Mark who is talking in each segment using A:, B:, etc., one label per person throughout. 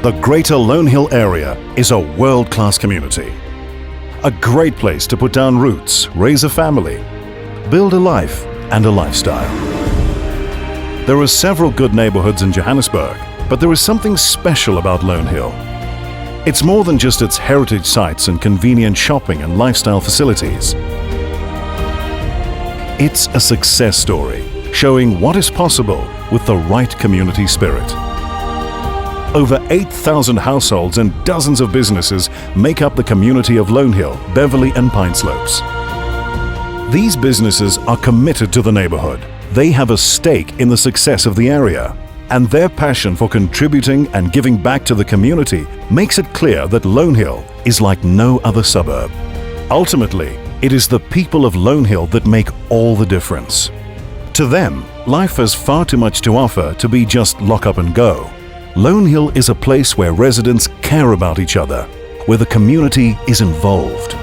A: The Greater Lonehill area is a world-class community. A great place to put down roots, raise a family, build a life and a lifestyle. There are several good neighborhoods in Johannesburg, but there is something special about Lonehill. It's more than just its heritage sites and convenient shopping and lifestyle facilities. It's a success story, showing what is possible with the right community spirit. Over 8,000 households and dozens of businesses make up the community of Lonehill, Beverley and Pine Slopes. These businesses are committed to the neighborhood. They have a stake in the success of the area, and their passion for contributing and giving back to the community makes it clear that Lonehill is like no other suburb. Ultimately, it is the people of Lonehill that make all the difference. To them, life has far too much to offer to be just lock up and go. Lonehill is a place where residents care about each other, where the community is involved.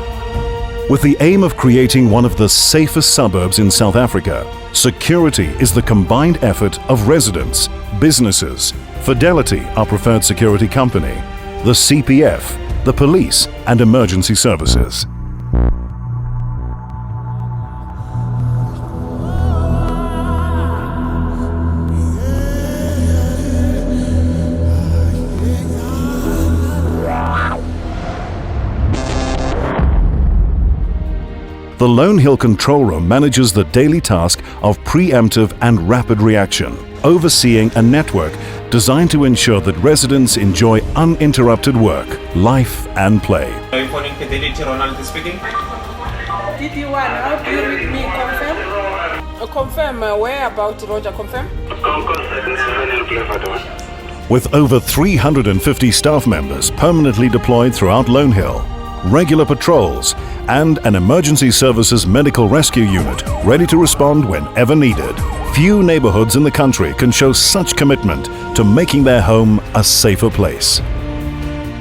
A: With the aim of creating one of the safest suburbs in South Africa, security is the combined effort of residents, businesses, Fidelity, our preferred security company, the CPF, the police and emergency services. The Lonehill Control Room manages the daily task of preemptive and rapid reaction, overseeing a network designed to ensure that residents enjoy uninterrupted work, life and play.
B: Are you phoning Fidelity? Ronald is speaking.
C: DD1, how do you read me? Confirm? Confirm where about Roger? Confirm?
A: With over 350 staff members permanently deployed throughout Lonehill, regular patrols, and an emergency services medical rescue unit ready to respond whenever needed. Few neighborhoods in the country can show such commitment to making their home a safer place.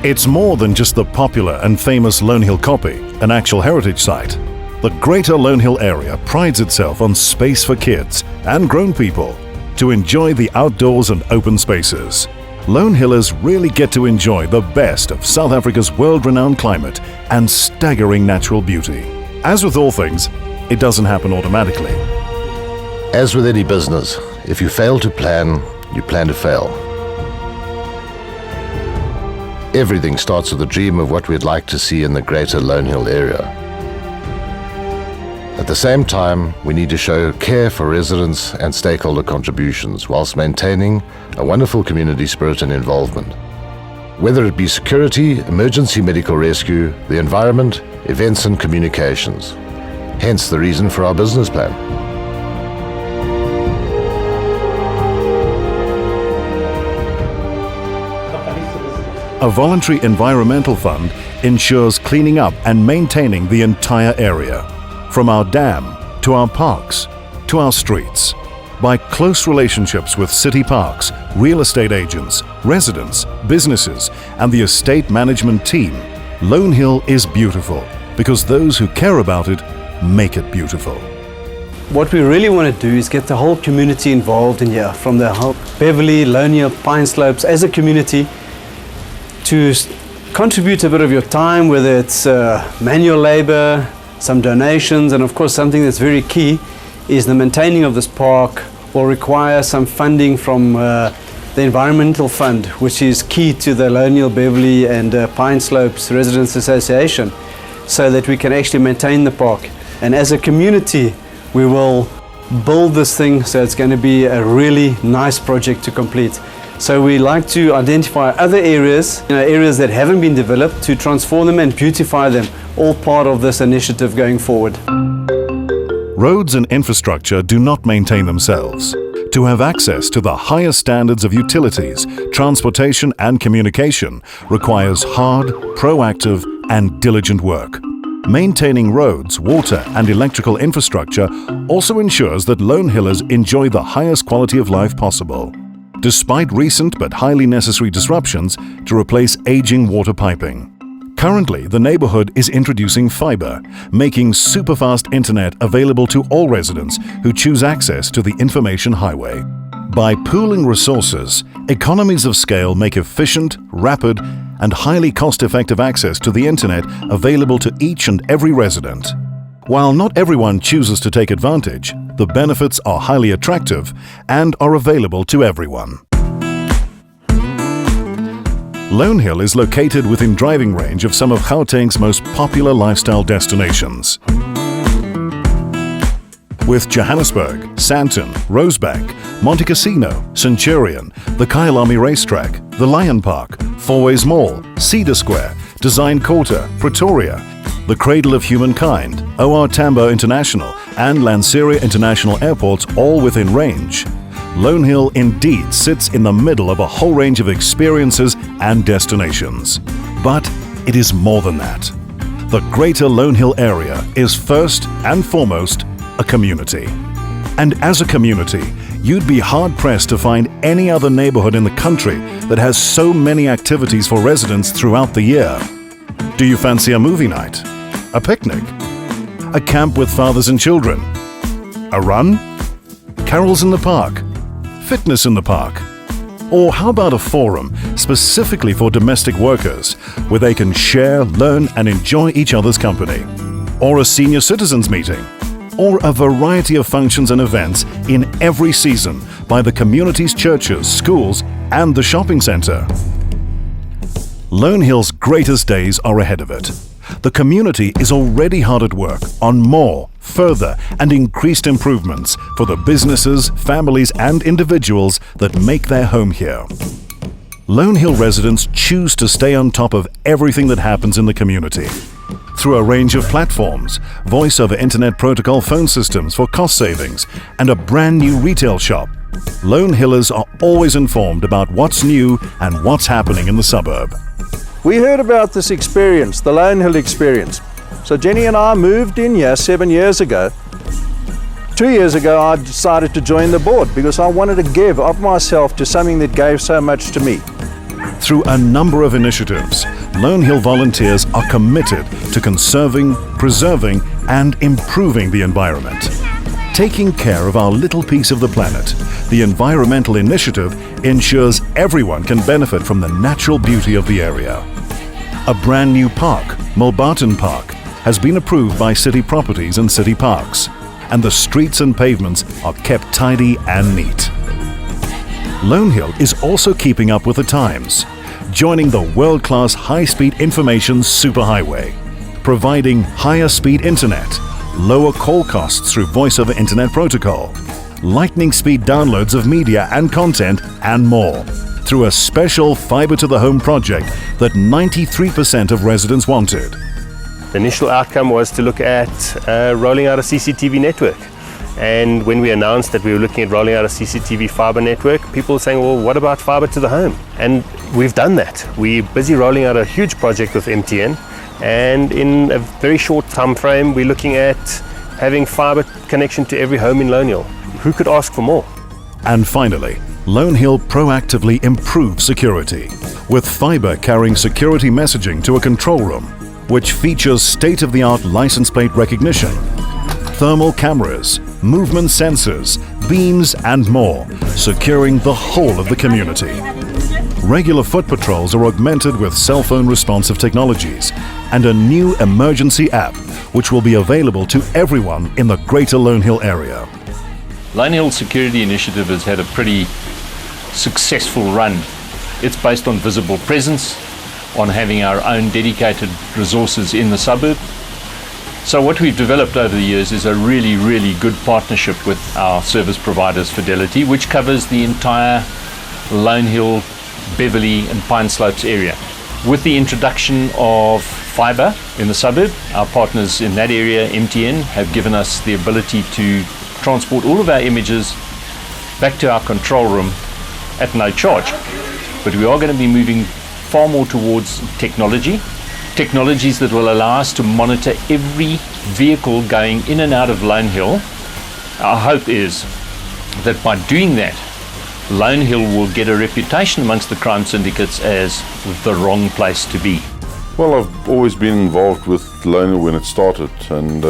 A: It's more than just the popular and famous Lonehill Koppie, an actual heritage site. The Greater Lonehill area prides itself on space for kids and grown people to enjoy the outdoors and open spaces. Lonehillers really get to enjoy the best of South Africa's world-renowned climate and staggering natural beauty. As with all things, it doesn't happen automatically.
D: As with any business, if you fail to plan, you plan to fail. Everything starts with a dream of what we'd like to see in the Greater Lonehill area. At the same time, we need to show care for residents and stakeholder contributions whilst maintaining a wonderful community spirit and involvement. Whether it be security, emergency medical rescue, the environment, events and communications. Hence the reason for our business plan.
A: A voluntary environmental fund ensures cleaning up and maintaining the entire area, from our dam to our parks to our streets. By close relationships with city parks, real estate agents, residents, businesses and the estate management team, Lonehill is beautiful because those who care about it make it beautiful.
E: What we really want to do is get the whole community involved in here, from the whole Beverley, Lonehill, Pine Slopes as a community, to contribute a bit of your time, whether it's manual labor, some donations, and of course something that's very key is the maintaining of this park will require some funding from the Environmental Fund, which is key to the Lonehill, Beverley and Pine Slopes Residents Association, so that we can actually maintain the park. And as a community, we will build this thing so it's going to be a really nice project to complete. So we like to identify other areas, areas that haven't been developed, to transform them and beautify them, all part of this initiative going forward.
A: Roads and infrastructure do not maintain themselves. To have access to the highest standards of utilities, transportation and communication requires hard, proactive and diligent work. Maintaining roads, water and electrical infrastructure also ensures that Lonehillers enjoy the highest quality of life possible, despite recent but highly necessary disruptions to replace aging water piping. Currently, the neighborhood is introducing fiber, making super-fast internet available to all residents who choose access to the information highway. By pooling resources, economies of scale make efficient, rapid, and highly cost-effective access to the internet available to each and every resident. While not everyone chooses to take advantage, the benefits are highly attractive and are available to everyone. Lonehill is located within driving range of some of Gauteng's most popular lifestyle destinations. With Johannesburg, Sandton, Rosebank, Monte Cassino, Centurion, the Kyalami Racetrack, the Lion Park, Fourways Mall, Cedar Square, Design Quarter, Pretoria, the Cradle of Humankind, OR Tambo International and Lanseria International Airports all within range, Lonehill indeed sits in the middle of a whole range of experiences and destinations. But it is more than that. The Greater Lonehill area is first and foremost a community. And as a community, you'd be hard-pressed to find any other neighborhood in the country that has so many activities for residents throughout the year. Do you fancy a movie night? A picnic? A camp with fathers and children? A run? Carols in the park? Fitness in the park? Or how about a forum specifically for domestic workers where they can share, learn and enjoy each other's company? Or a senior citizens meeting? Or a variety of functions and events in every season by the community's churches, schools and the shopping centre? Lonehill's greatest days are ahead of it. The community is already hard at work on more, further and increased improvements for the businesses, families and individuals that make their home here. Lonehill residents choose to stay on top of everything that happens in the community. Through a range of platforms, voice over internet protocol phone systems for cost savings and a brand new retail shop, Lonehillers are always informed about what's new and what's happening in the suburb.
F: We heard about this experience, the Lonehill experience. So Jenny and I moved in here 7 years ago. 2 years ago I decided to join the board because I wanted to give of myself to something that gave so much to me.
A: Through a number of initiatives, Lonehill volunteers are committed to conserving, preserving and improving the environment. Taking care of our little piece of the planet, the environmental initiative ensures everyone can benefit from the natural beauty of the area. A brand new park, Mulbarton Park, has been approved by City Properties and City Parks, and the streets and pavements are kept tidy and neat. Lonehill is also keeping up with the times, joining the world-class high-speed information superhighway, providing higher speed internet, lower call costs through voice over internet protocol, lightning speed downloads of media and content, and more, through a special fibre to the home project that 93% of residents wanted.
G: The initial outcome was to look at rolling out a CCTV network. And when we announced that we were looking at rolling out a CCTV fibre network, people were saying, well, what about fibre to the home? And we've done that. We're busy rolling out a huge project with MTN, and in a very short time frame, we're looking at having fibre connection to every home in Lonehill. Who could ask for more?
A: And finally, Lonehill proactively improves security, with fibre carrying security messaging to a control room, which features state-of-the-art license plate recognition, thermal cameras, movement sensors, beams and more, securing the whole of the community. Regular foot patrols are augmented with cell phone responsive technologies and a new emergency app which will be available to everyone in the Greater Lonehill area.
H: Lonehill Security Initiative has had a pretty successful run. It's based on visible presence, on having our own dedicated resources in the suburb. So what we've developed over the years is a really, really good partnership with our service providers, Fidelity, which covers the entire Lonehill, Beverley and Pine Slopes area. With the introduction of fibre in the suburb, our partners in that area, MTN, have given us the ability to transport all of our images back to our control room at no charge. But we are going to be moving far more towards technologies that will allow us to monitor every vehicle going in and out of Lonehill. Our hope is that by doing that, Lonehill will get a reputation amongst the crime syndicates as the wrong place to be.
I: Well, I've always been involved with Lonehill when it started, and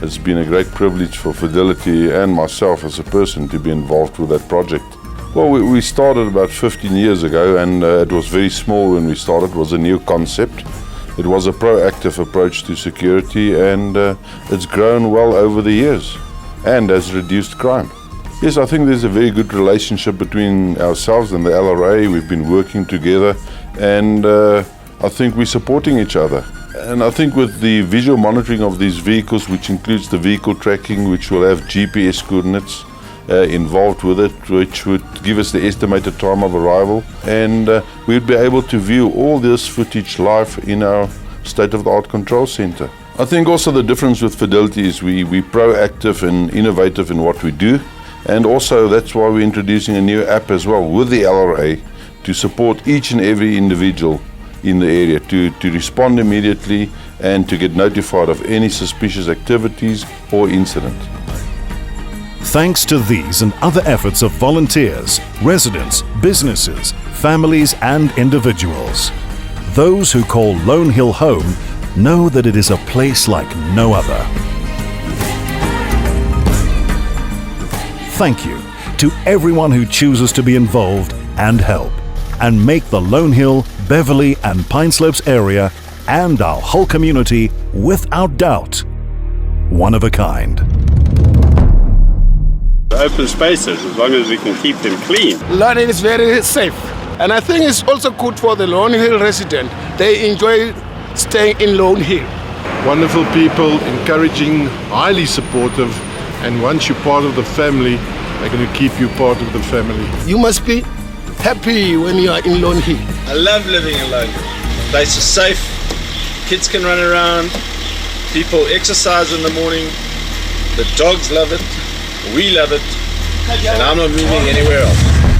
I: it's been a great privilege for Fidelity and myself as a person to be involved with that project. Well, we started about 15 years ago, and it was very small when we started. It was a new concept. It was a proactive approach to security, and it's grown well over the years and has reduced crime. Yes, I think there's a very good relationship between ourselves and the LRA. We've been working together, and I think we're supporting each other. And I think with the visual monitoring of these vehicles, which includes the vehicle tracking, which will have GPS coordinates involved with it, which would give us the estimated time of arrival, and we'd be able to view all this footage live in our state-of-the-art control center. I think also the difference with Fidelity is we're proactive and innovative in what we do, and also that's why we're introducing a new app as well with the LRA to support each and every individual in the area to respond immediately and to get notified of any suspicious activities or incident.
A: Thanks to these and other efforts of volunteers, residents, businesses, families and individuals, those who call Lonehill home know that it is a place like no other. Thank you to everyone who chooses to be involved and help and make the Lonehill, Beverley and Pine Slopes area and our whole community, without doubt, one of a kind.
J: Open spaces, as long as we can keep them clean.
K: Lonehill is very safe, and I think it's also good for the Lonehill resident. They enjoy staying in Lonehill.
L: Wonderful people, encouraging, highly supportive, and once you're part of the family, they're going to keep you part of the family.
K: You must be happy when you are in Lonehill.
M: I love living in Lonehill. The place is safe, kids can run around, people exercise in the morning, the dogs love it, we love it, and I'm not moving anywhere else.